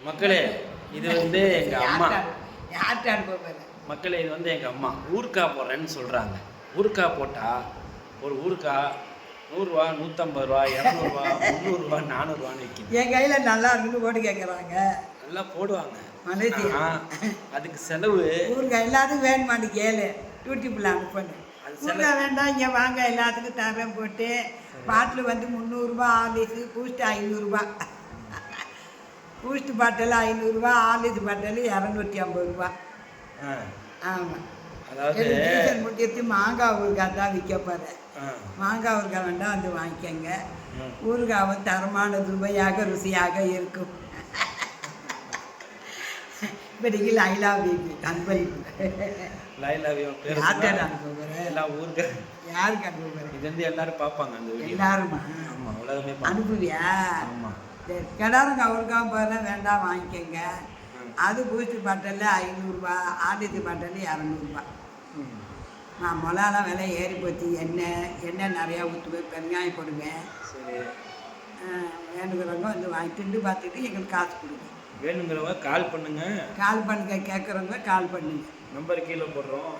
மக்களே இது வந்து எங்கள் அம்மா. யார்கிட்ட அனுப்ப மக்களே இது வந்து எங்கள் அம்மா ஊறுக்காய் போடுறேன்னு சொல்கிறாங்க. ஊறுக்காய் போட்டால் ஒரு ஊறுக்காய் 100 ரூபா, 150 ரூபா, 200 ரூபா, 300 ரூபா, 400 ரூபான்னு விற்கிது. என் கையில் நல்லா இருக்குன்னு போட்டு கேட்குறாங்க. நல்லா போடுவாங்க. மலேசியா அதுக்கு செலவு ஊறுகாய் எல்லாத்துக்கும் வேணுமான்னு கேளு. யூடியூப்பில் அனுப்பணும். ஊறுகாய் வேண்டாம் இங்கே வாங்க எல்லாத்துக்கும் தரேன் போட்டு. பாட்டில் வந்து 300 ரூபா, ஆர்லிஸு பூஸ்ட் 500 ரூபா. பூஸ்ட் பாட்டில் 500 ரூபா, ஆர்லிஸ் பாட்டில் 250 ரூபா. ஆமாம். அதாவது டீசல் முடிச்சு மாங்காய் ஊறுகாய் தான் விற்க போகிறேன். மாங்காய் ஊறுகாய் வேண்டாம் வந்து வாங்கிக்கோங்க. ஊறுகாய் தரமான சுவையாக ருசியாக இருக்கும். இப்படிக்கு லைலா பேபி அன்பளிப்பு. யார்கிட்ட அனுப்ப போகிறேன்? எல்லாம் ஊறுகாய் யாருக்கு அனுப்ப போகிறேன்? இது வந்து எல்லாரும் பார்ப்பாங்க அந்த வீடியோ. எல்லாருமா? ஆமாம், உலகமே அனுப்புவியா? ஆமாம். சரி, கிடாருங்க ஊறுகாய் போகிறேன் வேண்டாம் வாங்கிக்கோங்க. அது பூஸ்ட் பாட்டில் 500 ரூபா, ஆதித்து பாட்டில் 200 ரூபா. நான் மிளகாலாம் விலை ஏறி போச்சு. எண்ணெய் நிறையா ஊற்றுவேன், பெருங்காயம் போடுவேன். சரி, வேணுங்கிறவங்க வந்து வாங்கிட்டு பார்த்துட்டு எங்களுக்கு காசு கொடுங்க. வேணுங்கிறவங்க கால் பண்ணுங்க. கால் பண்ணுங்க, கேட்குறவங்க கால் பண்ணுங்க. நம்பர் கீழே போடுறோம்.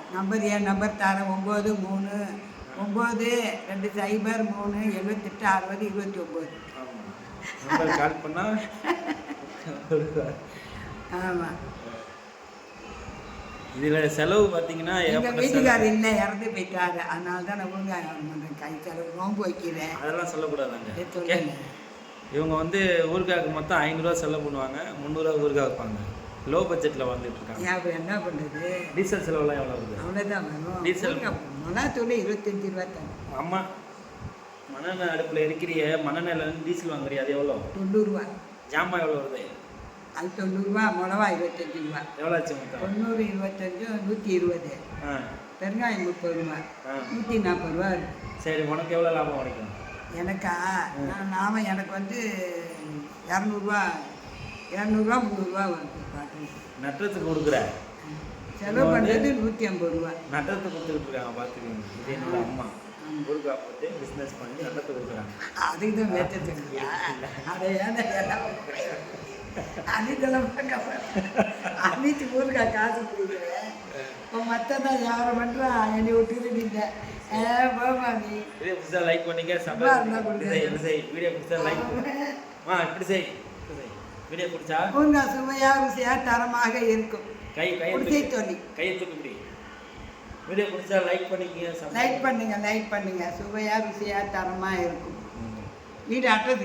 என் நம்பர் தரேன். 93 ஆமாம், நம்பர் கால் பண்ணால் ஆமாம். இதில் செலவு பார்த்தீங்கன்னா எங்கள் வீட்டுக்காரர் இல்லை, இறந்து போயிட்டாரு. அதனால தான் நான் ஊறுகாய் பண்ணுறேன். கை செலவு நோம்பு வைக்கிறேன். அதெல்லாம் சொல்லக்கூடாதாங்க. சொல்லுங்க. இவங்க வந்து ஊறுகாய்க்கு மொத்தம் 500 ரூபா செலவு பண்ணுவாங்க, 300 ரூபா ஊறுகாய் வைப்பாங்க. லோ பட்ஜெட்டில் வந்துட்டு இருக்காங்க. அப்போ என்ன பண்ணுறது? டீசல் செலவுலாம் எவ்வளோ வருது? அவ்வளோதான் வரும். டீசல் மிளகாத்தூள் 25 ரூபா தானே. அம்மா மண்ணெண்ணெய் அடுப்பில் இருக்கிறிய மண்ணெண்ணெயில் டீசல் வாங்குறியா? அது எவ்வளோ? 90 ரூபா. ஜாமான் எவ்வளோ வருது? அது 90 ரூபா. மிளகா 25 ரூபா. எவ்வளோ ஆச்சு மொத்தம்? 90, 25, 120. பெருங்காயம் 30 ரூபா. 140 ரூபா இருக்கு. சரி, உனக்கு எவ்வளோ லாபம் கிடைக்கும்? எனக்கா? லாபம் எனக்கு வந்து 200 ரூபா, 300 ரூபா வருது. பாட்டு நட்டத்துக்கு கொடுக்குற செலவு பண்ணுறது 150 ரூபா. நட்டத்தை கொடுத்துக்கிட்டு இருக்காங்க. பார்த்துக்கோங்க, இது என்னோட அம்மா ஊறுகாய் போட்டு பிஸ்னஸ் பண்ணி நட்டத்தை கொடுக்குறாங்க. அதுக்கு தான் வேட்டை. அதை ஏன்னா எல்லாம் அனிதெல்லாம் அன்னைக்கு ஊறுகாய் காசு கொடுக்குறேன். இப்போ மற்றதான் யாரை பண்ணுறான் என்னை விட்டுக்கிட்டு இல்லை. போமா நீ வீடியோ புதுசாக லைக் பண்ணிக்க. வீடியோ புதுசாக லைக் இப்படி செய். வீடியோ பிடிச்சா ஊறுகாய் சுவையாக ருசியாக தரமாக இருக்கும். கையை சொல்லி கையை தூக்கி வீடியோ பிடிச்சா லைக் பண்ணிக்கங்க. லைக் பண்ணுங்க. சுவையாக ருசியாக தரமாக இருக்கும். வீடு அட்ரஸ்